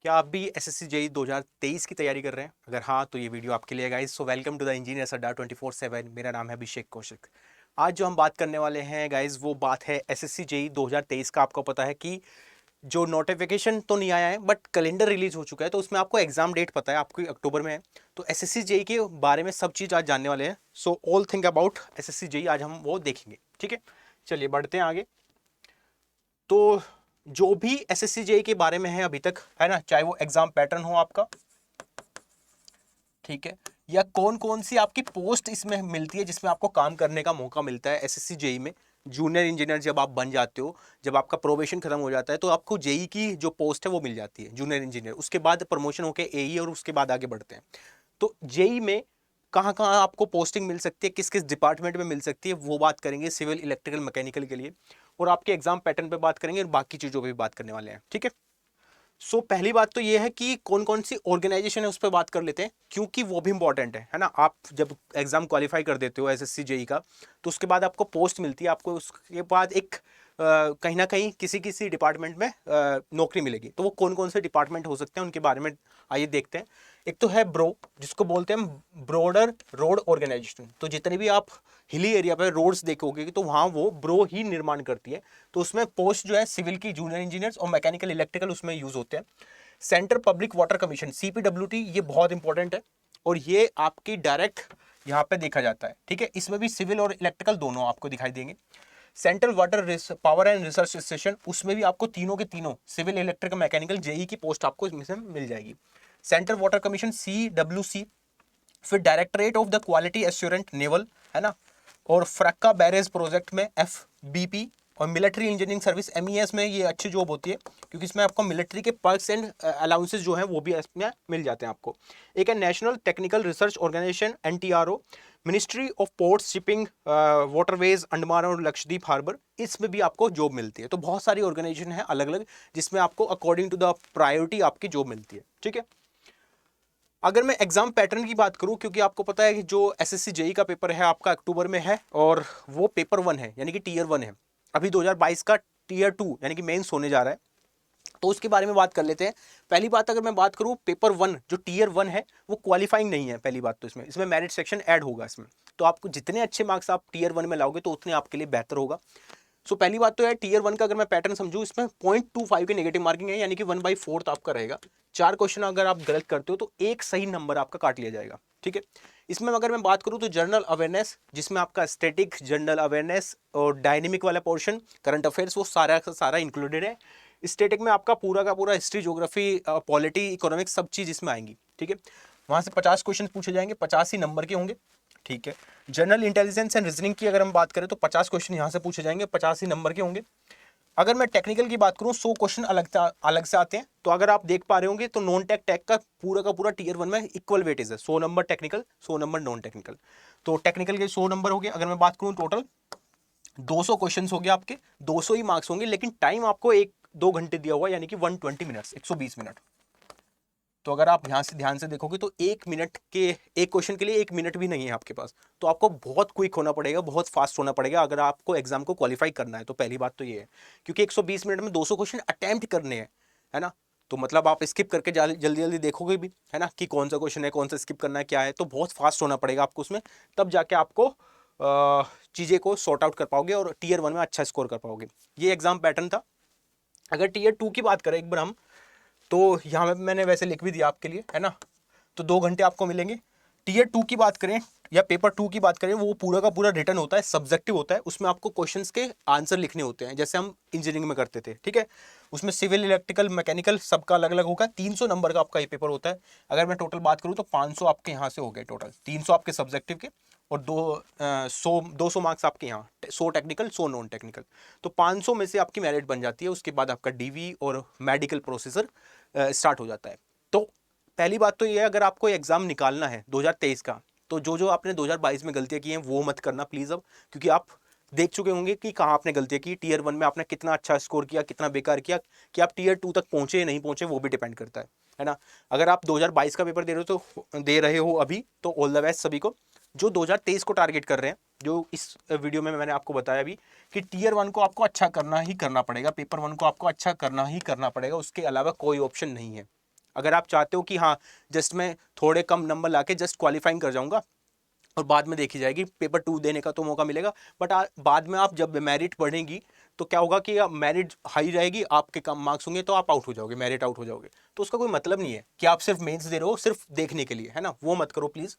क्या आप भी एसएससी जेईई 2023 की तैयारी कर रहे हैं? अगर हाँ तो ये वीडियो आपके लिए guys. So welcome to the Engineers Adda 24/7। मेरा नाम है अभिषेक कौशिक। आज जो हम बात करने वाले हैं गाइस वो बात है एसएससी जेईई 2023 का। आपको पता है कि जो नोटिफिकेशन तो नहीं आया है बट कैलेंडर रिलीज हो चुका है, तो उसमें आपको एग्जाम डेट पता है, आपकी अक्टूबर में है। तो एसएससी जेईई के बारे में सब चीज़ आज जानने वाले हैं। So all thing about SSC JEE आज हम वो देखेंगे। ठीक है, चलिए बढ़ते हैं आगे। तो जो भी एसएससी जेईई के बारे में है अभी तक, है ना, चाहे वो एग्जाम पैटर्न हो आपका, ठीक है, या कौन कौन सी आपकी पोस्ट इसमें मिलती है जिसमें आपको काम करने का मौका मिलता है एसएससी जेईई में। जूनियर इंजीनियर जब आप बन जाते हो, जब आपका प्रोबेशन खत्म हो जाता है, तो आपको जेईई की जो पोस्ट है वो मिल जाती है जूनियर इंजीनियर। उसके बाद प्रमोशन होकर एई और उसके बाद आगे बढ़ते हैं। तो जेईई में कहाँ कहाँ आपको पोस्टिंग मिल सकती है, किस किस डिपार्टमेंट में मिल सकती है, वो बात करेंगे सिविल, इलेक्ट्रिकल, मैकेनिकल के लिए। और आपके एग्जाम पैटर्न पे बात करेंगे और बाकी चीज़ों पे भी बात करने वाले हैं। ठीक है, सो पहली बात तो ये है कि कौन कौन सी ऑर्गेनाइजेशन है उस पर बात कर लेते हैं, क्योंकि वो भी इंपॉर्टेंट है ना। आप जब एग्जाम क्वालिफाई कर देते हो एसएससी जेईई का, तो उसके बाद आपको पोस्ट मिलती है, आपको उसके बाद एक कहीं ना कहीं किसी किसी डिपार्टमेंट में नौकरी मिलेगी। तो वो कौन कौन से डिपार्टमेंट हो सकते हैं उनके बारे में आइए देखते हैं। एक तो है ब्रो, जिसको बोलते हैं ब्रॉडर रोड ऑर्गेनाइजेशन। तो जितने भी आप हिली एरिया पे रोड्स देखोगे तो वहाँ वो ब्रो ही निर्माण करती है। तो उसमें पोस्ट जो है सिविल की जूनियर इंजीनियर्स और मैकेनिकल, इलेक्ट्रिकल उसमें यूज होते हैं। सेंट्रल पब्लिक वाटर कमीशन सीपीडब्ल्यूटी, ये बहुत इंपॉर्टेंट है और ये आपकी डायरेक्ट यहाँ पे देखा जाता है। ठीक है, इसमें भी सिविल और इलेक्ट्रिकल दोनों आपको दिखाई देंगे। Central water power and research station, उसमें भी आपको तीनों के तीनों सिविल, इलेक्ट्रिकल, मैकेनिकल, जेई की पोस्ट आपको इसमें से मिल जाएगी। सेंट्रल वाटर कमीशन सीडब्ल्यूसी, फिर directorate of the quality एश्योरेंट naval, है ना, और फ्रक्का बैरेज प्रोजेक्ट में एफबीपी, और मिलिट्री इंजीनियरिंग सर्विस एमईएस में ये अच्छी जॉब होती है क्योंकि इसमें आपको मिलिट्री के पर्क्स एंड अलाउंसेस जो हैं वो भी इसमें मिल जाते हैं आपको। एक है national technical research organisation NTRO, ministry of ports, shipping, waterways, Andaman और लक्षद्वीप हार्बर, इसमें भी आपको जॉब मिलती है। तो बहुत सारी ऑर्गेनाइजेशन है अलग अलग जिसमें आपको अकॉर्डिंग टू द प्रायोरिटी आपकी जॉब मिलती है। ठीक है, अगर मैं एग्जाम पैटर्न की बात करूं, क्योंकि आपको पता है कि जो एसएससी जेईई का पेपर है आपका अक्टूबर में है और वो पेपर 1 है, यानी कि टीयर 1 है। अभी 2022 का टीयर 2 यानी कि मेंस होने जा रहा है, तो उसके बारे में बात कर लेते हैं। पहली बात अगर मैं बात करूं, पेपर 1 जो टीयर 1 है वो क्वालिफाइंग नहीं है। पहली बात तो इसमें मेरिट सेक्शन ऐड होगा इसमें, तो आपको जितने अच्छे मार्क्स आप टीयर 1 में लाओगे तो उतने आपके लिए बेहतर होगा। सो पहली बात तो है टीयर 1 का अगर मैं पैटर्न समझूं, इसमें 0.25 की नेगेटिव मार्किंग है, यानी कि 1/4 आपका रहेगा। 4 क्वेश्चन अगर आप गलत करते हो तो एक सही नंबर आपका काट लिया जाएगा। ठीक है, इसमें अगर मैं बात करूं तो जनरल अवेयरनेस, जिसमें आपका स्टैटिक, जनरल अवेयरनेस और डायनेमिक वाला पोर्शन, करंट अफेयर्स, वो सारा का सारा इंक्लूडेड है। स्टैटिक में आपका पूरा का पूरा हिस्ट्री, ज्योग्राफी, पॉलिटी, इकोनॉमिक्स, सब चीज़ इसमें आएंगी। ठीक है, वहाँ से 50 क्वेश्चन पूछे जाएंगे, 50 ही नंबर के होंगे। ठीक है, जनरल इंटेलिजेंस एंड रीजनिंग की अगर हम बात करें तो 50 क्वेश्चन यहाँ से पूछे जाएंगे, 50 ही नंबर के होंगे। अगर मैं टेक्निकल की बात करूँ 100 क्वेश्चन अलग से आते हैं। तो अगर आप देख पा रहे होंगे तो नॉन टेक टेक का पूरा टीयर 1 में इक्वल वेटेज है, 100 number technical, 100 number non technical. तो टेक्निकल के 100 नंबर हो गए। अगर मैं बात करूँ टोटल 200 क्वेश्चन हो गए आपके, 200 ही मार्क्स होंगे, लेकिन टाइम आपको 1-2 घंटे दिया हुआ, यानी कि 120 मिनट्स, 120 मिनट। तो अगर आप यहाँ से ध्यान से देखोगे तो एक क्वेश्चन के लिए 1 मिनट भी नहीं है आपके पास। तो आपको बहुत क्विक होना पड़ेगा, बहुत फास्ट होना पड़ेगा अगर आपको एग्जाम को क्वालिफाई करना है। तो पहली बात तो ये है, क्योंकि 120 मिनट में 200 क्वेश्चन अटेम्प्ट करने हैं, है ना। तो मतलब आप स्किप करके जल्दी जल्दी देखोगे भी, है ना, कि कौन सा क्वेश्चन है, कौन सा स्किप करना है, क्या है। तो बहुत फास्ट होना पड़ेगा आपको उसमें, तब जाके आपको चीज़ें को सॉर्ट आउट कर पाओगे और टीयर 1 में अच्छा स्कोर कर पाओगे। ये एग्जाम पैटर्न था। अगर टीयर 2 की बात करें एक बार हम, तो यहाँ पे मैंने वैसे लिख भी दिया आपके लिए, है ना। तो 2 घंटे आपको मिलेंगे। टीयर 2 की बात करें या पेपर 2 की बात करें, वो पूरा का पूरा रिटर्न होता है, सब्जेक्टिव होता है। उसमें आपको क्वेश्चंस के आंसर लिखने होते हैं, जैसे हम इंजीनियरिंग में करते थे। ठीक है, उसमें सिविल, इलेक्ट्रिकल, मैकेनिकल सबका अलग अलग होगा। 300 नंबर का आपका ये पेपर होता है। अगर मैं टोटल बात करूँ तो 500 आपके यहाँ से हो गए टोटल, 300 आपके सब्जेक्टिव के और 200 मार्क्स आपके यहाँ, 100 टेक्निकल, 100 नॉन टेक्निकल। तो 500 में से आपकी मेरिट बन जाती है। उसके बाद आपका डीवी और मेडिकल प्रोसीजर स्टार्ट हो जाता है। तो पहली बात तो ये है, अगर आपको एग्जाम निकालना है 2023 का, तो जो जो आपने 2022 में गलतियां की हैं वो मत करना प्लीज अब, क्योंकि आप देख चुके होंगे कि कहाँ आपने गलतियां की। टीयर 1 में आपने कितना अच्छा स्कोर किया, कितना बेकार किया, कि आप टीयर 2 तक पहुंचे या नहीं पहुंचे वो भी डिपेंड करता है ना। अगर आप 2022 का पेपर दे रहे हो अभी, तो ऑल द बेस्ट सभी को। जो 2023 को टारगेट कर रहे हैं, जो इस वीडियो में मैंने आपको बताया अभी, कि टीयर 1 को आपको अच्छा करना ही करना पड़ेगा, पेपर 1 को आपको अच्छा करना ही करना पड़ेगा, उसके अलावा कोई ऑप्शन नहीं है। अगर आप चाहते हो कि हाँ जस्ट मैं थोड़े कम नंबर लाके जस्ट क्वालिफाइंग कर जाऊंगा और बाद में देखी जाएगी, पेपर 2 देने का तो मौका मिलेगा, बट बाद में आप जब मेरिट बढ़ेगी तो क्या होगा कि मेरिट हाई रहेगी, आपके कम मार्क्स होंगे तो आप आउट हो जाओगे, मेरिट आउट हो जाओगे। तो उसका कोई मतलब नहीं है कि आप सिर्फ मेंस दे रहे हो सिर्फ देखने के लिए, है ना, वो मत करो प्लीज़।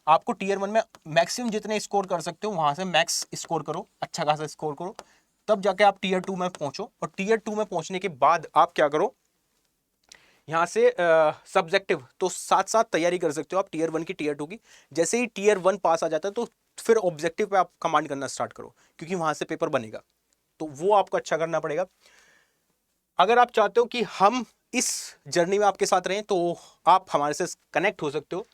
आपको टीयर 1 में मैक्सिमम जितने स्कोर कर सकते हो वहां से मैक्स स्कोर करो, अच्छा खासा स्कोर करो, तब जाके आप टीयर 2 में पहुंचो। और टीयर 2 में पहुंचने के बाद आप क्या करो, यहाँ से सब्जेक्टिव तो साथ साथ तैयारी कर सकते हो आप टीयर 1 की टीयर 2 की। जैसे ही टीयर 1 पास आ जाता है तो फिर ऑब्जेक्टिव पे आप कमांड करना स्टार्ट करो, क्योंकि वहां से पेपर बनेगा, तो वो आपको अच्छा करना पड़ेगा। अगर आप चाहते हो कि हम इस जर्नी में आपके साथ रहें तो आप हमारे से कनेक्ट हो सकते हो।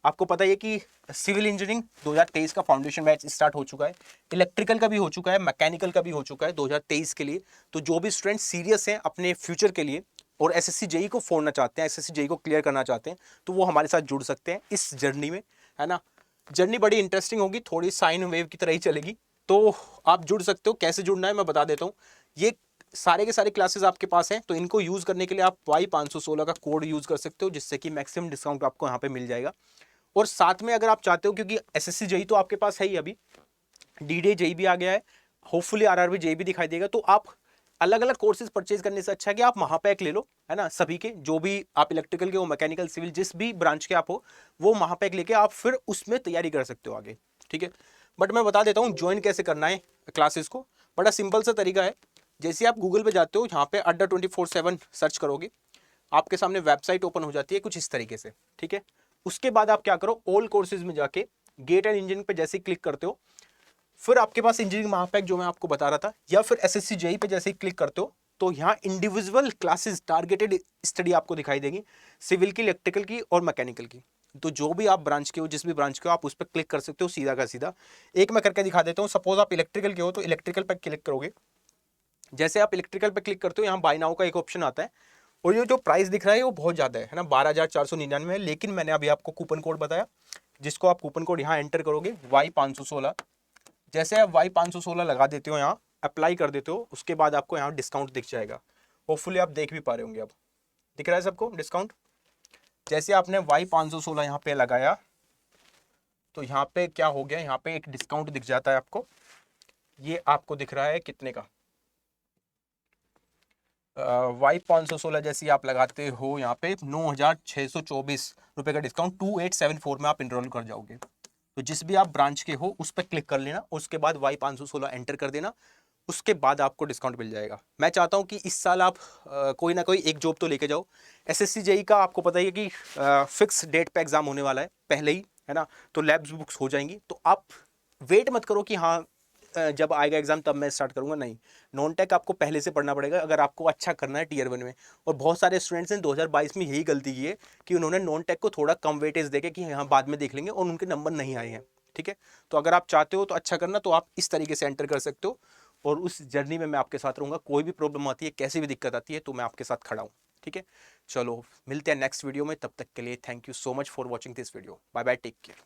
आपको पता है कि सिविल इंजीनियरिंग 2023 का फाउंडेशन बैच स्टार्ट हो चुका है, इलेक्ट्रिकल का भी हो चुका है, मैकेनिकल का भी हो चुका है 2023 के लिए। तो जो भी स्टूडेंट सीरियस हैं अपने फ्यूचर के लिए और एसएससी जेई को फोड़ना चाहते हैं, एसएससी जेई को क्लियर करना चाहते हैं, तो वो हमारे साथ जुड़ सकते हैं इस जर्नी में, है ना। जर्नी बड़ी इंटरेस्टिंग होगी, थोड़ी साइन वेव की तरह ही चलेगी, तो आप जुड़ सकते हो। कैसे जुड़ना है मैं बता देता हूँ। ये सारे के सारे क्लासेस आपके पास हैं, तो इनको यूज करने के लिए आप Y516 का कोड यूज कर सकते हो, जिससे कि मैक्सिमम डिस्काउंट आपको यहाँ पे मिल जाएगा। और साथ में अगर आप चाहते हो, क्योंकि एसएससी जेई तो आपके पास है ही, अभी डीडे जेई भी आ गया है, होपफुली आरआरबी जेई भी दिखाई देगा, तो आप अलग अलग कोर्सेज परचेज करने से अच्छा है कि आप महापैक ले लो, है ना। सभी के जो भी आप इलेक्ट्रिकल के हो, मैकेनिकल, सिविल, जिस भी ब्रांच के आप हो, वो महापैक लेके आप फिर उसमें तैयारी कर सकते हो आगे, ठीक है। बट मैं बता देता हूँ ज्वाइन कैसे करना है क्लासेस को। बड़ा सिंपल सा तरीका है। जैसे आप गूगल पे जाते हो, यहाँ पे अड्डा 24/7 सर्च करोगे, आपके सामने वेबसाइट ओपन हो जाती है कुछ इस तरीके से, ठीक है। उसके बाद आप क्या करो, ऑल कोर्सेज में जाके गेट एंड इंजीनियरिंग पे जैसे ही क्लिक करते हो, फिर आपके पास इंजीनियरिंग महापैक जो मैं आपको बता रहा था, या फिर एसएससी जेई पे जैसे ही क्लिक करते हो तो यहाँ इंडिविजुअल क्लासेस टारगेटेड स्टडी आपको दिखाई देगी, सिविल की, इलेक्ट्रिकल की और मैकेनिकल की। तो जो भी आप ब्रांच के हो, जिस भी ब्रांच के हो, आप उस पर क्लिक कर सकते हो सीधा का सीधा। एक मैं करके दिखा देता हूँ। सपोज आप इलेक्ट्रिकल के हो तो इलेक्ट्रिकल पर क्लिक करोगे। जैसे आप इलेक्ट्रिकल पे क्लिक करते हो, यहाँ बाय नाउ का एक ऑप्शन आता है, और ये जो प्राइस दिख रहा है वो बहुत ज़्यादा है ना, 12,499 है। लेकिन मैंने अभी आपको कूपन कोड बताया, जिसको आप कूपन कोड यहाँ एंटर करोगे Y516। जैसे आप Y516 लगा देते हो, यहाँ अप्लाई कर देते हो, उसके बाद आपको यहाँ डिस्काउंट दिख जाएगा। होपफुली आप देख भी पा रहे होंगे, अब दिख रहा है सबको डिस्काउंट। जैसे आपने Y516 यहाँ पे लगाया तो यहाँ पे क्या हो गया, यहाँ पे एक डिस्काउंट दिख जाता है आपको। ये आपको दिख रहा है कितने का, Y516 जैसे आप लगाते हो यहाँ पे 9,624 रुपये का डिस्काउंट 2874 में आप इनरोल कर जाओगे। तो जिस भी आप ब्रांच के हो उस पर क्लिक कर लेना, उसके बाद Y516 एंटर कर देना, उसके बाद आपको डिस्काउंट मिल जाएगा। मैं चाहता हूं कि इस साल आप कोई ना कोई एक जॉब तो लेके जाओ। एसएससी जेई का आपको पता ही है कि फिक्स डेट पे एग्जाम होने वाला है पहले ही, है ना। तो लैब्स बुक्स हो जाएंगी, तो आप वेट मत करो कि हाँ जब आएगा एग्जाम तब मैं स्टार्ट करूंगा, नहीं। नॉन टेक आपको पहले से पढ़ना पड़ेगा अगर आपको अच्छा करना है टीयर 1 में। और बहुत सारे स्टूडेंट्स ने 2022 में यही गलती की है कि उन्होंने नॉन टेक को थोड़ा कम वेटेज देके कि यहाँ बाद में देख लेंगे, और उनके नंबर नहीं आए हैं, ठीक है। तो अगर आप चाहते हो तो अच्छा करना, तो आप इस तरीके से एंटर कर सकते हो, और उस जर्नी में मैं आपके साथ रहूंगा। कोई भी प्रॉब्लम आती है, कैसी भी दिक्कत आती है, तो मैं आपके साथ खड़ा हूँ, ठीक है। चलो मिलते हैं नेक्स्ट वीडियो में, तब तक के लिए thank you so much for watching this video. Bye bye, take care.